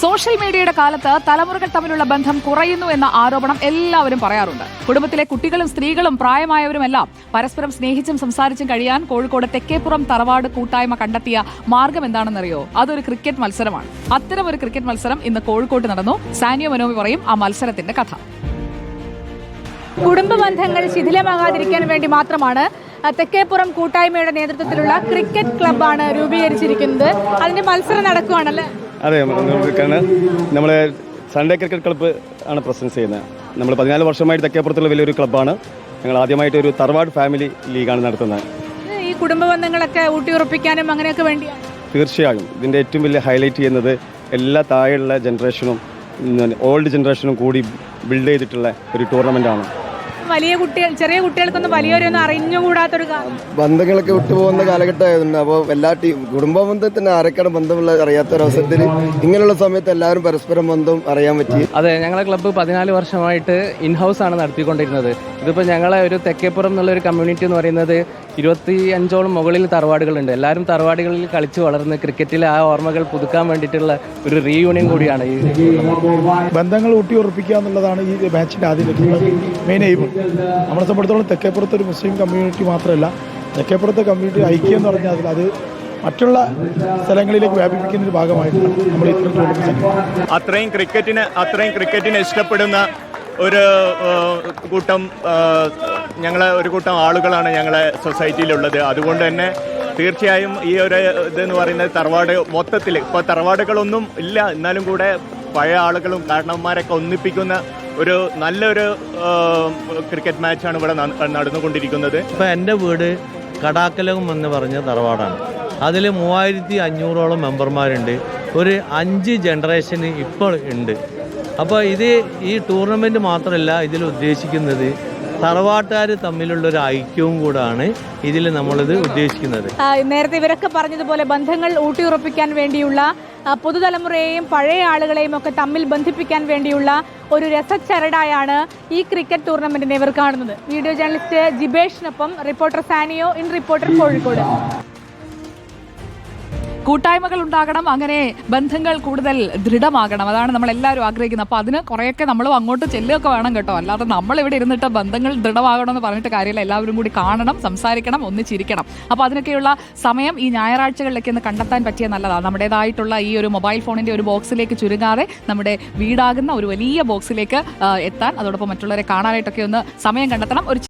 Social മീഡിയയുടെ കാലത്ത് തലമുറകൾ തമ്മിലുള്ള ബന്ധം കുറയുന്നു എന്ന ആരോപണം എല്ലാവരും പറയാറുണ്ട്. കുടുംബത്തിലെ കുട്ടികളും സ്ത്രീകളും പ്രായമായവരുമെല്ലാം പരസ്പരം സ്നേഹിച്ചും സംസാരിച്ചും കഴിയാൻ കോഴിക്കോട് തെക്കേപ്പുറം തറവാട് കൂട്ടായ്മ കണ്ടെത്തിയ മാർഗം എന്താണെന്നറിയോ? അതൊരു ക്രിക്കറ്റ് മത്സരമാണ്. അത്തരം ഒരു ക്രിക്കറ്റ് മത്സരം ഇന്ന് കോഴിക്കോട്ട് നടന്നു. സാനിയോ മനോമി പറയും ആ മത്സരത്തിന്റെ കഥ. കുടുംബ ബന്ധങ്ങൾ ശിഥിലമാകാതിരിക്കാൻ വേണ്ടി മാത്രമാണ് തെക്കേപ്പുറം കൂട്ടായ്മയുടെ നേതൃത്വത്തിലുള്ള ക്രിക്കറ്റ് ക്ലബ്ബാണ് രൂപീകരിച്ചിരിക്കുന്നത്. അതിന്റെ മത്സരം നടക്കുകയാണല്ലേ? അതെ, നമ്മളെ സൺഡേ ക്രിക്കറ്റ് ക്ലബ്ബ് ആണ് പ്രസൻസ് ചെയ്യുന്നത്. നമ്മൾ 14 വർഷമായിട്ട് തെക്കേപ്പുറത്തുള്ള വലിയൊരു ക്ലബ്ബാണ്. ഞങ്ങൾ ആദ്യമായിട്ട് ഒരു തറവാട് ഫാമിലി ലീഗാണ് നടത്തുന്നത്. ഈ കുടുംബ ബന്ധങ്ങളൊക്കെ ഊട്ടിയുറപ്പിക്കാനും അങ്ങനെയൊക്കെ വേണ്ടിയാണ്. തീർച്ചയായും ഇതിൻ്റെ ഏറ്റവും വലിയ ഹൈലൈറ്റ് ചെയ്യുന്നത് എല്ലാ താഴെയുള്ള ജനറേഷനും ഓൾഡ് ജനറേഷനും കൂടി ബിൽഡ് ചെയ്തിട്ടുള്ള ഒരു ടൂർണമെൻ്റാണ്. വലിയ കുട്ടികൾ, ചെറിയ കുട്ടികൾക്കൊന്നും വലിയവരൊന്നും അറിഞ്ഞുകൂടാത്തൊരു ബന്ധങ്ങളൊക്കെ വിട്ടുപോകുന്ന കാലഘട്ടമായതുകൊണ്ട് അപ്പോൾ എല്ലാ കുടുംബ ബന്ധത്തിന് ആരൊക്കെയാണ് ബന്ധമുള്ള അറിയാത്തൊരവസരത്തിൽ ഇങ്ങനെയുള്ള സമയത്ത് എല്ലാവരും പരസ്പരം ബന്ധം അറിയാൻ പറ്റി. അതെ, ഞങ്ങളെ ക്ലബ്ബ് 14 വർഷമായിട്ട് ഇൻഹൗസ് ആണ് നടത്തിക്കൊണ്ടിരുന്നത്. ഇതിപ്പോൾ ഞങ്ങളെ ഒരു തെക്കേപ്പുറം എന്നുള്ള ഒരു കമ്മ്യൂണിറ്റി എന്ന് പറയുന്നത് 25ഓളം മുകളിൽ തറവാടുകളുണ്ട്. എല്ലാവരും തറവാടുകളിൽ കളിച്ച് വളർന്ന് ക്രിക്കറ്റിലെ ആ ഓർമ്മകൾ പുതുക്കാൻ വേണ്ടിയിട്ടുള്ള ഒരു റീയൂണിയൻ കൂടിയാണ് ഈ ബന്ധങ്ങൾ ഊട്ടി ഉറപ്പിക്കുക എന്നുള്ളതാണ് ഈ മാച്ചിൻ്റെ ആദ്യം മെയിൻ എയിം. നമ്മളെ സംബന്ധിച്ചിടത്തോളം തെക്കേപ്പുറത്ത് ഒരു മുസ്ലിം കമ്മ്യൂണിറ്റി മാത്രമല്ല, തെക്കേപ്പുറത്തെ കമ്മ്യൂണിറ്റി ഐക്യം എന്ന് പറഞ്ഞാൽ അത് മറ്റുള്ള സ്ഥലങ്ങളിലേക്ക് വ്യാപിപ്പിക്കുന്നതിൻ്റെ ഭാഗമായിട്ടാണ് നമ്മൾ ഇത്തരം ടൂർണമെന്റ്. അത്രയും ക്രിക്കറ്റിനെ ഇഷ്ടപ്പെടുന്ന ഒരു കൂട്ടം ആളുകളാണ് ഞങ്ങളെ സൊസൈറ്റിയിലുള്ളത്. അതുകൊണ്ട് തന്നെ തീർച്ചയായും ഈ ഒരു ഇതെന്ന് പറയുന്നത് തറവാട് മൊത്തത്തിൽ ഇപ്പോൾ തറവാടുകളൊന്നും ഇല്ല, എന്നാലും കൂടെ പഴയ ആളുകളും കാരണവന്മാരൊക്കെ ഒന്നിപ്പിക്കുന്ന ഒരു നല്ലൊരു ക്രിക്കറ്റ് മാച്ചാണ് ഇവിടെ നടന്നുകൊണ്ടിരിക്കുന്നത്. ഇപ്പോൾ എൻ്റെ വീട് കടാക്കലകം എന്ന് പറഞ്ഞ തറവാടാണ്. അതിൽ 3500ഓളം മെമ്പർമാരുണ്ട്. ഒരു 5 ജനറേഷന് ഇപ്പോൾ ഉണ്ട്. അപ്പോൾ ഈ ടൂർണമെൻറ്റ് മാത്രമല്ല, ഇതിൽ ഉദ്ദേശിക്കുന്നത് തറവാട്ടുകാർ തമ്മിലുള്ളൊരു ഐക്യവും കൂടാണ് ഇതിൽ നമ്മളിത് ഉദ്ദേശിക്കുന്നത്. നേരത്തെ ഇവരൊക്കെ പറഞ്ഞതുപോലെ ബന്ധങ്ങൾ ഊട്ടിയുറപ്പിക്കാൻ വേണ്ടിയുള്ള, പുതുതലമുറയെയും പഴയ ആളുകളെയും ഒക്കെ തമ്മിൽ ബന്ധിപ്പിക്കാൻ വേണ്ടിയുള്ള ഒരു രസച്ചരടായാണ് ഈ ക്രിക്കറ്റ് ടൂർണമെന്റിനെ ഇവർ കാണുന്നത്. വീഡിയോ ജേർണലിസ്റ്റ് ജിബേഷിനൊപ്പം reporter Saniyo, in reporter Kozhikode. കൂട്ടായ്മകൾ ഉണ്ടാകണം, അങ്ങനെ ബന്ധങ്ങൾ കൂടുതൽ ദൃഢമാകണം. അതാണ് നമ്മൾ എല്ലാവരും ആഗ്രഹിക്കുന്നത്. അപ്പോൾ അതിന് കുറേയൊക്കെ നമ്മളും അങ്ങോട്ട് ചെല്ലുകയൊക്കെ വേണം കേട്ടോ. അല്ലാതെ നമ്മളിവിടെ ഇരുന്നിട്ട് ബന്ധങ്ങൾ ദൃഢമാകണമെന്ന് പറഞ്ഞിട്ട് കാര്യമില്ല. എല്ലാവരും കൂടി കാണണം, സംസാരിക്കണം, ഒന്നിച്ചിരിക്കണം. അപ്പോൾ അതിനൊക്കെയുള്ള സമയം ഈ ഞായറാഴ്ചകളിലൊക്കെ ഒന്ന് കണ്ടെത്താൻ പറ്റിയ നല്ലതാണ്. നമ്മുടേതായിട്ടുള്ള ഈ ഒരു മൊബൈൽ ഫോണിൻ്റെ ഒരു ബോക്സിലേക്ക് ചുരുങ്ങാതെ നമ്മുടെ വീടാകുന്ന ഒരു വലിയ ബോക്സിലേക്ക് എത്താൻ, അതോടൊപ്പം മറ്റുള്ളവരെ കാണാനായിട്ടൊക്കെ ഒന്ന് സമയം കണ്ടെത്തണം. ഒരു